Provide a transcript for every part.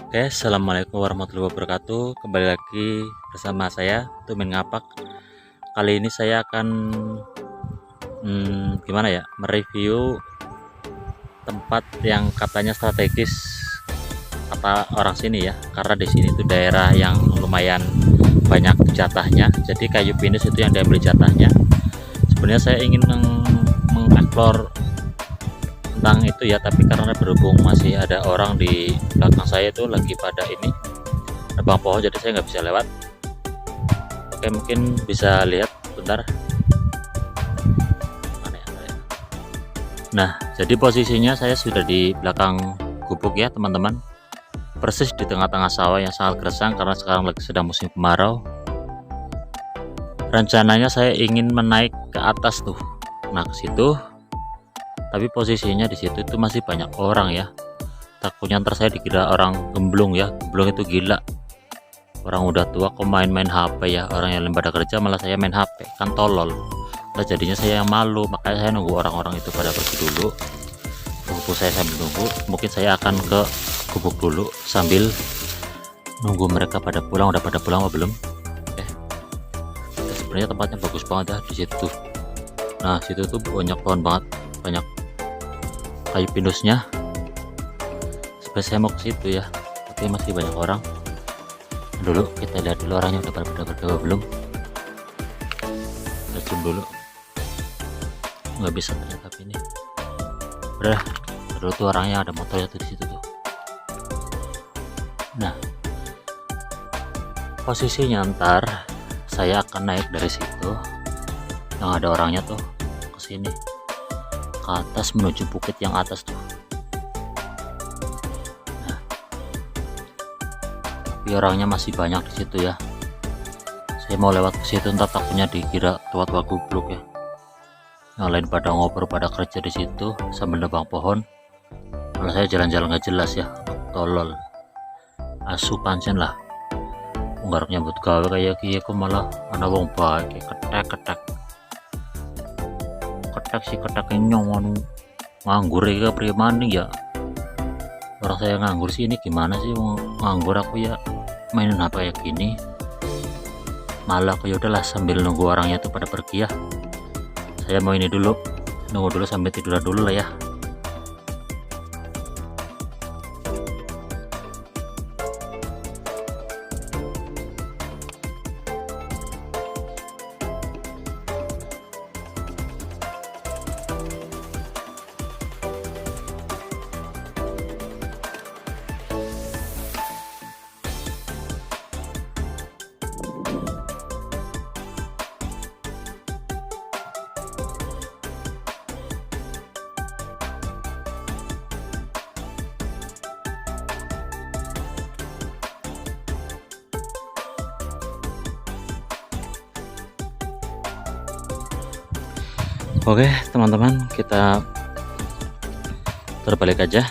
Oke, assalamualaikum warahmatullahi wabarakatuh. Kembali lagi bersama saya Tumin Ngapak. Kali ini saya akan gimana ya, mereview tempat yang katanya strategis kata orang sini ya, karena di sini tuh daerah yang lumayan banyak jatahnya. Jadi kayu pinus itu yang diambil jatahnya. Sebenarnya saya ingin mengeksplor tentang itu ya, tapi karena berhubung masih ada orang di belakang saya itu lagi pada ini nebang pohon, jadi saya nggak bisa lewat. Oke, mungkin bisa lihat bentar. Mana ya? Nah, jadi posisinya saya sudah di belakang gubuk ya teman-teman, persis di tengah-tengah sawah yang sangat gersang karena sekarang lagi sedang musim kemarau. Rencananya saya ingin menaik ke atas tuh, nah ke situ, tapi posisinya di situ itu masih banyak orang ya. Takutnya ntar saya dikira orang gemblung ya. Gemblung itu gila, orang udah tua kok main-main HP ya. Orang yang pada kerja malah saya main HP, kan tolol. Nah jadinya saya yang malu, makanya saya nunggu orang-orang itu pada pergi dulu. Tunggu saya sambil nunggu. Mungkin saya akan ke gubuk dulu sambil nunggu mereka pada pulang. Udah pada pulang apa belum? Sebenarnya tempatnya bagus banget ya di situ. Nah situ tuh banyak pohon banget, banyak kayu pinusnya. Sebenarnya saya mau ke situ ya, tapi masih banyak orang. Dulu kita lihat dulu orangnya udah pada berdua belum. Kita zoom dulu, nggak bisa ternyata, tapi ini udah. Dulu tuh orangnya ada motornya tuh di situ tuh. Nah posisinya ntar saya akan naik dari situ yang ada orangnya tuh ke sini, ke atas menuju bukit yang atas tuh. Nah, tapi orangnya masih banyak di situ ya. Saya mau lewat ke situ, ntar takutnya dikira tua-tua gubluk ya. Yang lain pada ngobrol, pada kerja di situ sambil nebang pohon. Malah saya jalan-jalan nggak jelas ya, tolol. Asu pancen lah. Ngarep nyambut gawe kayak gini kok malah ana wong bae ketek si ketek nyong nganggur ya premani ya. Orang saya nganggur sih, ini gimana sih nganggur aku ya, mainin apa kayak gini. Malah aku ya udahlah sambil nunggu orangnya tuh pada pergi ya. Saya mau ini dulu, nunggu dulu sampai tiduran dulu lah ya. Oke teman-teman, kita terbalik aja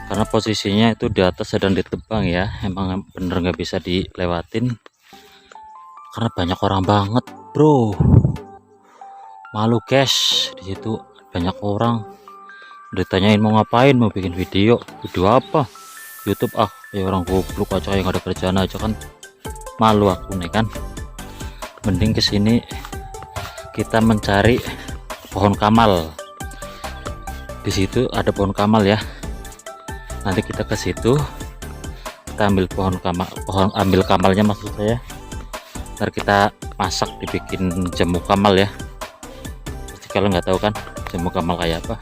karena posisinya itu di atas sedang ditebang ya. Emang bener nggak bisa dilewatin karena banyak orang banget bro. Malu guys, di situ banyak orang. Ditanyain mau ngapain, mau bikin video apa, YouTube ya orang goblok aja yang ada kerjaan aja kan. Malu aku nih kan. Mending kesini kita mencari pohon kamal. Di situ ada pohon kamal ya. Nanti kita ke situ, kita ambil ambil kamalnya maksud saya. Ntar kita masak, dibikin jamu kamal ya. Pasti kalian nggak tahu kan jamu kamal kayak apa.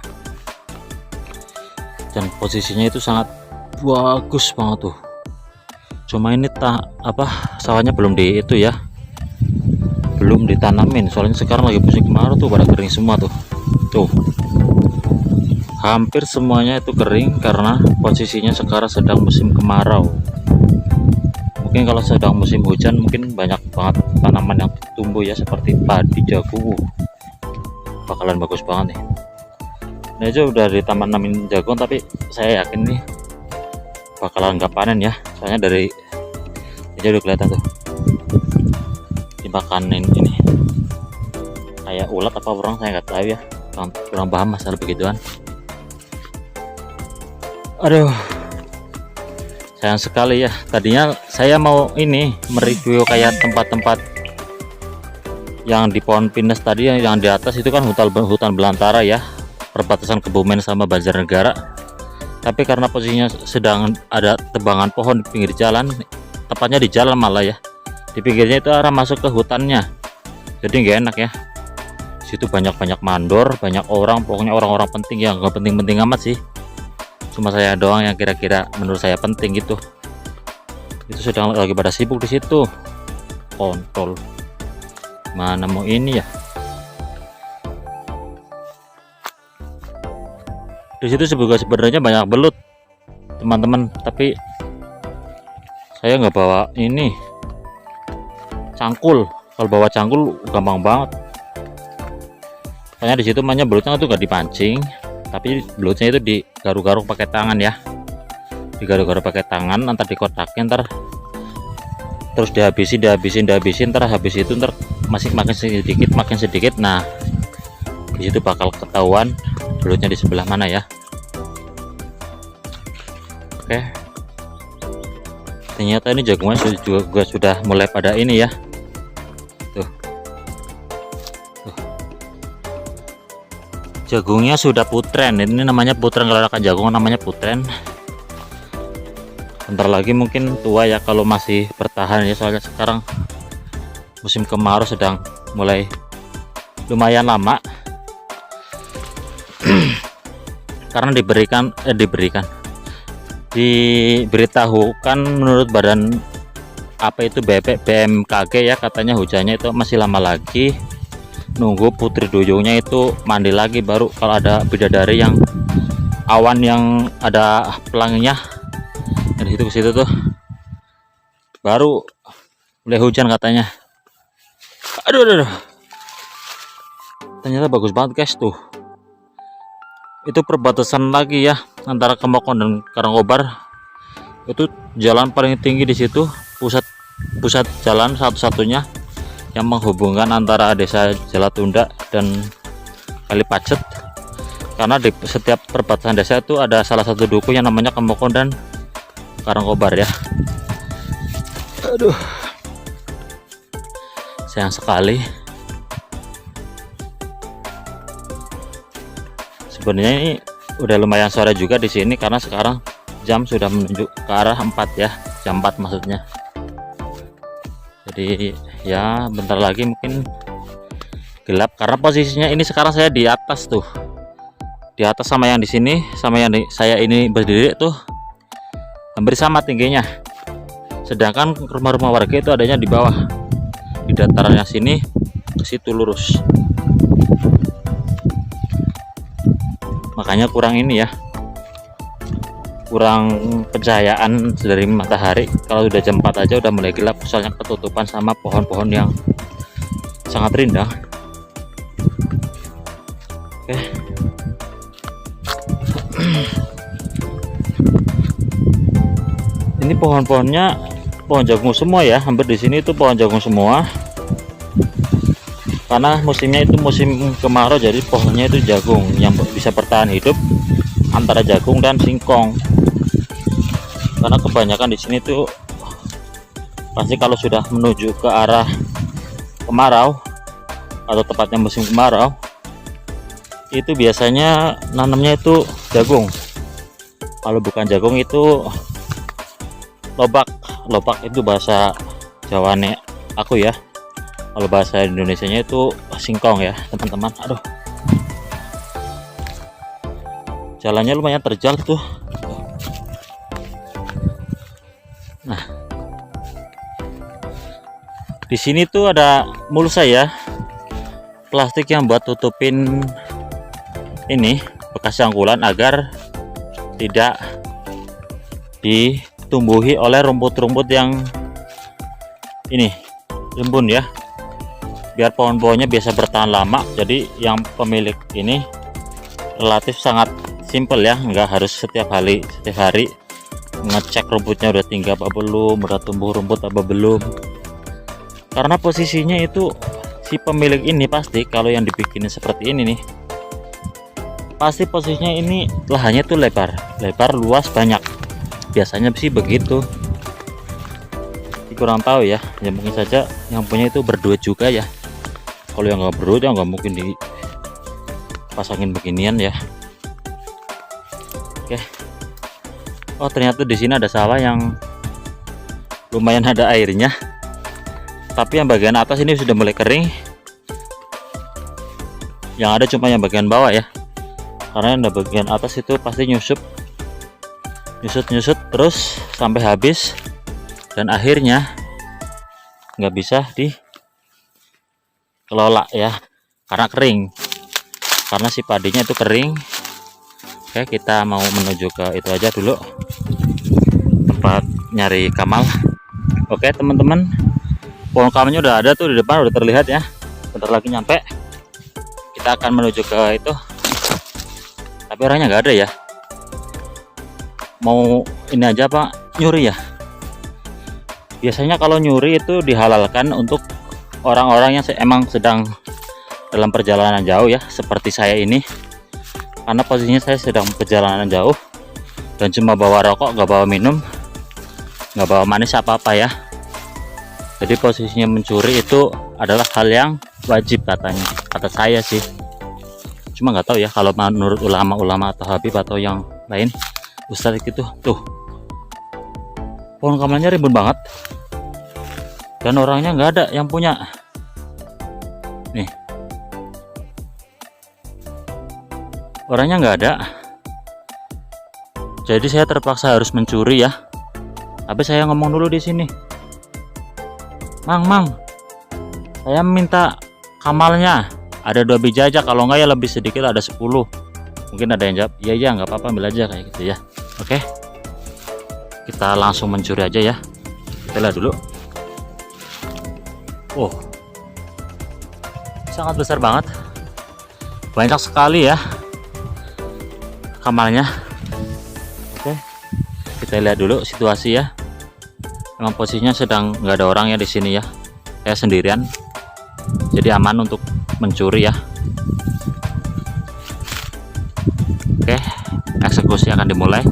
Dan posisinya itu sangat bagus banget tuh. Cuma ini sawahnya belum di itu ya, belum ditanamin, soalnya sekarang lagi musim kemarau tuh, pada kering semua tuh. Hampir semuanya itu kering karena posisinya sekarang sedang musim kemarau. Mungkin kalau sedang musim hujan mungkin banyak banget tanaman yang tumbuh ya, seperti padi, jagung. Bakalan bagus banget nih. Ini aja udah ditanamin jagung, tapi saya yakin nih bakalan nggak panen ya, soalnya dari aja udah kelihatan tuh dimakanin ini kayak ulat apa orang, saya nggak tahu ya, kurang paham masalah begituan. Aduh, Sayang sekali ya, tadinya saya mau ini mereview kayak tempat-tempat yang di pohon pinus tadi, yang di atas itu kan hutan belantara ya, perbatasan Kebumen sama Banjarnegara. Tapi karena posisinya sedang ada tebangan pohon di pinggir jalan, tepatnya di jalan malah ya, di pinggirnya itu arah masuk ke hutannya, jadi nggak enak ya. Situ banyak mandor, banyak orang, pokoknya orang-orang penting yang nggak penting-penting amat sih. Cuma saya doang yang kira-kira menurut saya penting gitu. Itu sedang lagi pada sibuk di situ. Kontol. Mana mau ini ya? Di situ sebenarnya banyak belut, teman-teman. Tapi saya nggak bawa ini cangkul. Kalau bawa cangkul gampang banget. Soalnya di situ mainnya belutnya tuh nggak dipancing, tapi belutnya itu digaruk-garuk pakai tangan ya, digaruk-garuk pakai tangan, ntar dikotakin, ntar terus dihabisin, ntar habis itu ntar masih makin sedikit. Nah, di situ bakal ketahuan belutnya di sebelah mana ya. Oke, ternyata ini jagungnya juga sudah mulai pada ini ya. Tuh, jagungnya sudah putren. Ini namanya putren, kalau akan jagung namanya putren. Bentar lagi mungkin tua ya kalau masih bertahan ya, soalnya sekarang musim kemarau sedang mulai lumayan lama. Karena diberitahukan menurut badan apa itu BMKG ya, katanya hujannya itu masih lama lagi. Nunggu putri duyungnya itu mandi lagi, baru kalau ada bidadari yang awan yang ada pelanginya dari situ ke situ tuh baru mulai hujan katanya. Aduh. Ternyata bagus banget guys tuh. Itu perbatasan lagi ya antara Kemokon dan Karangkobar. Itu jalan paling tinggi di situ, pusat jalan satu-satunya yang menghubungkan antara desa Jalatunda dan Kalipacet. Karena di setiap perbatasan desa itu ada salah satu duku yang namanya Kemokon dan Karangkobar ya. Aduh, sayang sekali. Sebenarnya ini udah lumayan sore juga di sini, karena sekarang jam sudah menunjuk ke arah 4 ya, jam 4 maksudnya. Jadi ya bentar lagi mungkin gelap, karena posisinya ini sekarang saya di atas tuh, di atas sama yang di sini, sama yang saya ini berdiri tuh hampir sama tingginya. Sedangkan rumah-rumah warga itu adanya di bawah, di datarannya sini ke situ lurus. Makanya kurang ini ya, kurang pencahayaan dari matahari. Kalau udah jam 4 aja udah mulai gelap, soalnya ketutupan sama pohon-pohon yang sangat rindang. Oke. Ini pohon-pohonnya pohon jagung semua ya, hampir di sini itu pohon jagung semua. Karena musimnya itu musim kemarau, jadi pohonnya itu jagung yang bisa bertahan hidup antara jagung dan singkong. Karena kebanyakan di sini tuh pasti kalau sudah menuju ke arah kemarau atau tepatnya musim kemarau, itu biasanya nanamnya itu jagung. Kalau bukan jagung itu lobak itu bahasa Jawane aku ya. Kalau bahasa Indonesianya itu singkong ya teman-teman. Aduh, jalannya lumayan terjal tuh. Nah, di sini tuh ada mulsa ya, plastik yang buat tutupin ini bekas cangkulan agar tidak ditumbuhi oleh rumput-rumput yang ini rimbun ya, biar pohon-pohonnya bisa bertahan lama. Jadi yang pemilik ini relatif sangat simple ya, nggak harus setiap hari ngecek rumputnya udah tinggi apa belum, udah tumbuh rumput apa belum. Karena posisinya itu si pemilik ini pasti kalau yang dibikinin seperti ini nih, pasti posisinya ini lahannya tuh lebar luas banyak. biasanya sih begitu. Kurang tahu ya, ya mungkin saja yang punya itu berduit juga ya. Kalau yang nggak berduit ya nggak mungkin dipasangin beginian ya. Oke. Oh ternyata di sini ada sawah yang lumayan ada airnya, tapi yang bagian atas ini sudah mulai kering. Yang ada cuma yang bagian bawah ya, karena yang bagian atas itu pasti nyusut terus sampai habis, dan akhirnya nggak bisa dikelola ya karena kering, karena si padinya itu kering. Oke, kita mau menuju ke itu aja dulu, tempat nyari Kamal. Oke teman-teman, pohon kamalnya udah ada tuh di depan, udah terlihat ya, bentar lagi nyampe. Kita akan menuju ke itu, tapi orangnya nggak ada ya. Mau ini aja Pak, nyuri ya. Biasanya kalau nyuri itu dihalalkan untuk orang-orang yang emang sedang dalam perjalanan jauh ya, seperti saya ini. Karena posisinya saya sedang perjalanan jauh dan cuma bawa rokok, nggak bawa minum, nggak bawa manis apa-apa ya. Jadi posisinya mencuri itu adalah hal yang wajib katanya, kata saya sih. Cuma nggak tahu ya kalau menurut ulama-ulama atau Habib atau yang lain, Ustadz gitu. Tuh, pohon kamalnya rimbun banget dan orangnya nggak ada yang punya. Nih, orangnya nggak ada. Jadi saya terpaksa harus mencuri ya. Tapi saya ngomong dulu di sini, Mang, saya minta kamalnya. Ada 2 biji aja, kalau enggak ya lebih sedikit, ada 10. Mungkin ada yang jawab, iya nggak apa-apa, ambil aja kayak gitu ya. Oke, kita langsung mencuri aja ya. Kita lihat dulu. Oh, sangat besar banget, banyak sekali ya kamalnya. Oke, kita lihat dulu situasi ya. Emang posisinya sedang nggak ada orang ya di sini ya, saya sendirian, jadi aman untuk mencuri ya. Oke, eksekusi akan dimulai.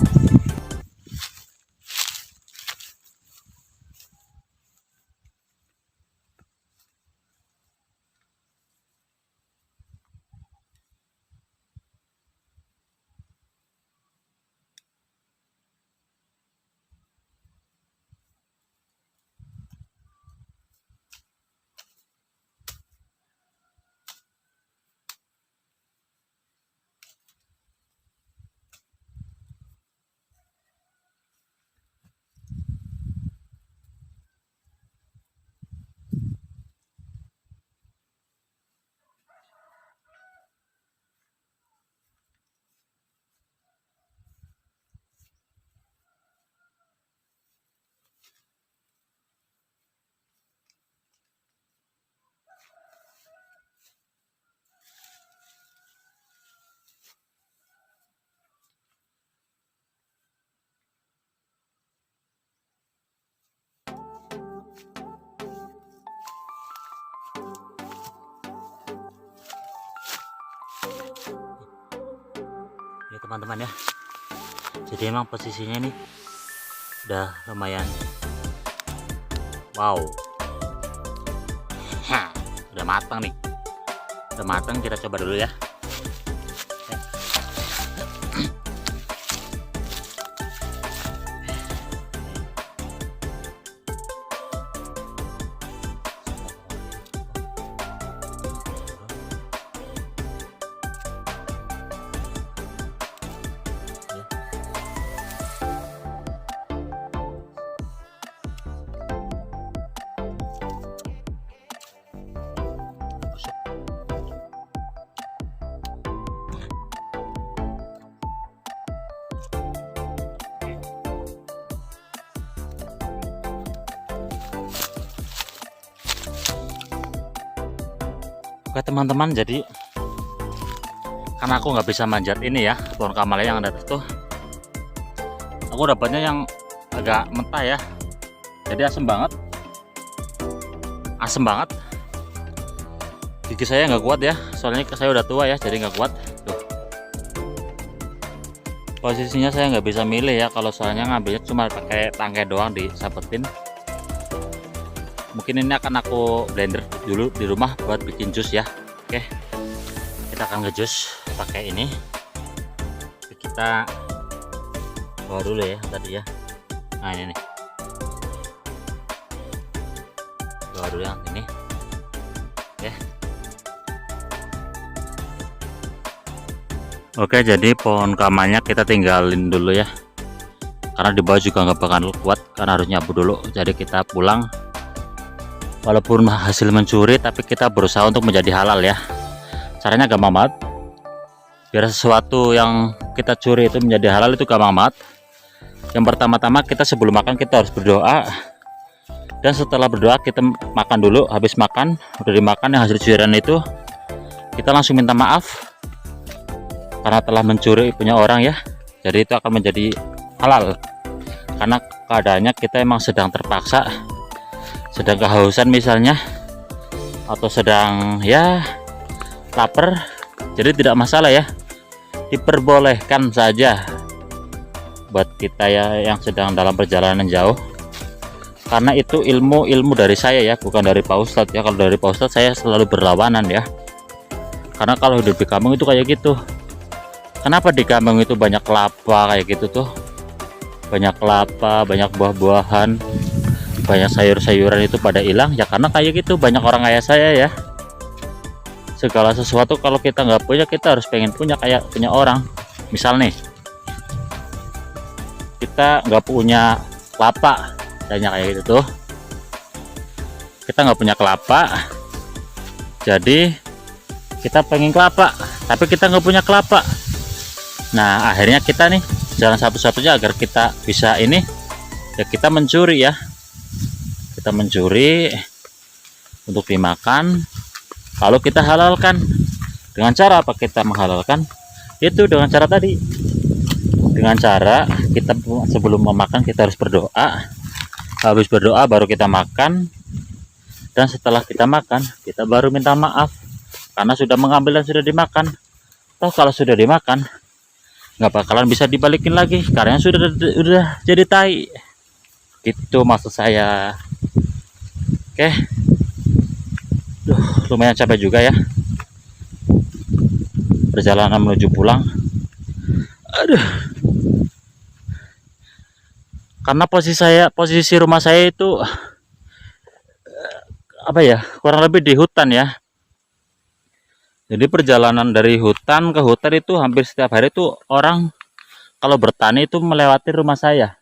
Ini teman-teman ya, jadi emang posisinya ini udah lumayan. Wow, udah matang nih, udah matang. Kita coba dulu ya. Oke teman-teman, jadi karena aku nggak bisa manjat ini ya, pohon kamalnya yang ada tuh, aku dapatnya yang agak mentah ya, jadi asem banget, gigi saya nggak kuat ya, soalnya saya udah tua ya, jadi nggak kuat tuh. Posisinya saya nggak bisa milih ya, kalau soalnya ngambilnya cuma pakai tangkai doang disapetin. Mungkin ini akan aku blender dulu di rumah buat bikin jus ya. Oke, kita akan ngejus pakai ini. Kita bawa dulu ya tadi ya. Nah ini nih, bawa dulu yang ini. Oke, jadi pohon kamannya kita tinggalin dulu ya, karena di bawah juga nggak bakal kuat karena harus nyapu dulu. Jadi kita pulang, walaupun hasil mencuri tapi kita berusaha untuk menjadi halal ya. Caranya gampang banget, biar sesuatu yang kita curi itu menjadi halal itu gampang banget. Yang pertama-tama kita sebelum makan kita harus berdoa, dan setelah berdoa kita makan dulu. Habis makan, udah dimakan yang hasil curian itu, kita langsung minta maaf karena telah mencuri punya orang ya. Jadi itu akan menjadi halal, karena keadaannya kita emang sedang terpaksa, sedang kehausan misalnya, atau sedang ya lapar. Jadi tidak masalah ya, diperbolehkan saja buat kita ya yang sedang dalam perjalanan jauh. Karena itu ilmu dari saya ya, bukan dari Pak Ustadz ya. Kalau dari Pak Ustadz saya selalu berlawanan ya, karena kalau hidup di kampung itu kayak gitu. Kenapa di kampung itu banyak kelapa kayak gitu tuh, banyak kelapa, banyak buah-buahan, banyak sayur-sayuran itu pada hilang ya, karena kayak gitu banyak orang kayak saya ya. Segala sesuatu kalau kita nggak punya, kita harus pengen punya kayak punya orang. Misal nih, kita nggak punya kelapa, tanya kayak gitu tuh, kita nggak punya kelapa, jadi kita pengen kelapa tapi kita nggak punya kelapa. Nah akhirnya kita nih, jalan satu-satunya agar kita bisa ini ya, kita mencuri ya. Kita mencuri untuk dimakan, lalu kita halalkan. Dengan cara apa kita menghalalkan? Itu dengan cara tadi, dengan cara kita sebelum memakan kita harus berdoa. Habis berdoa baru kita makan, dan setelah kita makan kita baru minta maaf karena sudah mengambil dan sudah dimakan. Toh kalau sudah dimakan nggak bakalan bisa dibalikin lagi karena sudah jadi tai. Itu maksud saya. Oke, lumayan capek juga ya perjalanan menuju pulang. Aduh, karena posisi rumah saya itu apa ya, kurang lebih di hutan ya. Jadi perjalanan dari hutan ke hutan itu hampir setiap hari itu orang kalau bertani itu melewati rumah saya.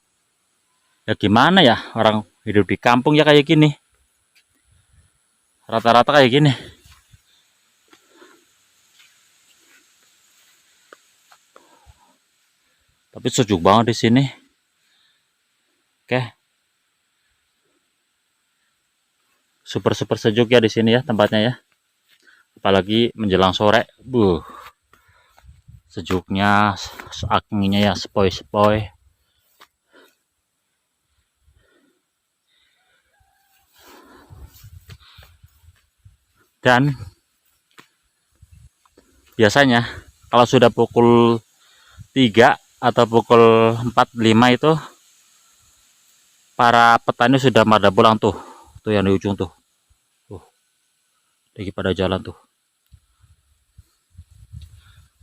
Ya gimana ya, orang hidup di kampung ya kayak gini. Rata-rata kayak gini. Tapi sejuk banget di sini. Oke. Super sejuk ya di sini ya tempatnya ya. Apalagi menjelang sore, sejuknya, anginnya ya sepoi-sepoi. Dan biasanya kalau sudah pukul 3 atau pukul 4-5 itu para petani sudah pada pulang tuh. Tuh yang di ujung tuh. Lagi pada jalan tuh.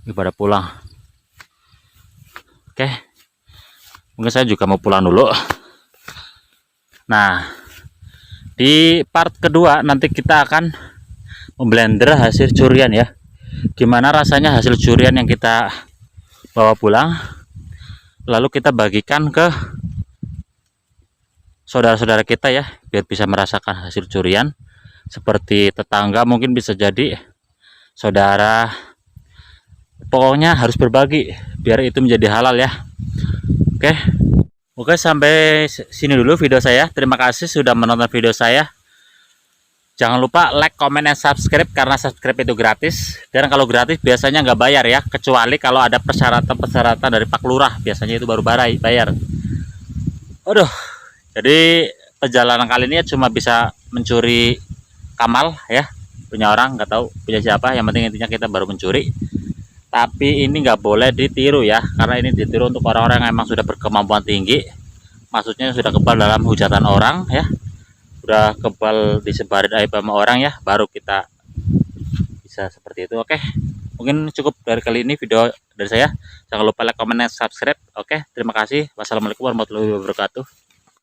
Lagi pada pulang. Oke. Mungkin saya juga mau pulang dulu. Nah, di part kedua nanti kita akan memblender hasil curian ya. Gimana rasanya hasil curian yang kita bawa pulang, lalu kita bagikan ke saudara-saudara kita ya, biar bisa merasakan hasil curian. Seperti tetangga, mungkin bisa jadi saudara. Pokoknya harus berbagi biar itu menjadi halal ya. Oke, sampai sini dulu video saya. Terima kasih sudah menonton video saya. Jangan lupa like, comment, dan subscribe, karena subscribe itu gratis. Dan kalau gratis biasanya nggak bayar ya, kecuali kalau ada persyaratan dari Pak Lurah, biasanya itu baru bayar. Aduh, jadi perjalanan kali ini cuma bisa mencuri kamal ya, punya orang, nggak tahu punya siapa. Yang penting intinya kita baru mencuri. Tapi ini nggak boleh ditiru ya, karena ini ditiru untuk orang-orang yang memang sudah berkemampuan tinggi, maksudnya sudah kebal dalam hujatan orang ya, sudah kebal disebarin aib sama orang ya, baru kita bisa seperti itu. Oke, mungkin cukup dari kali ini video dari saya. Jangan lupa like, comment, dan subscribe. Oke, terima kasih. Wassalamualaikum warahmatullahi wabarakatuh.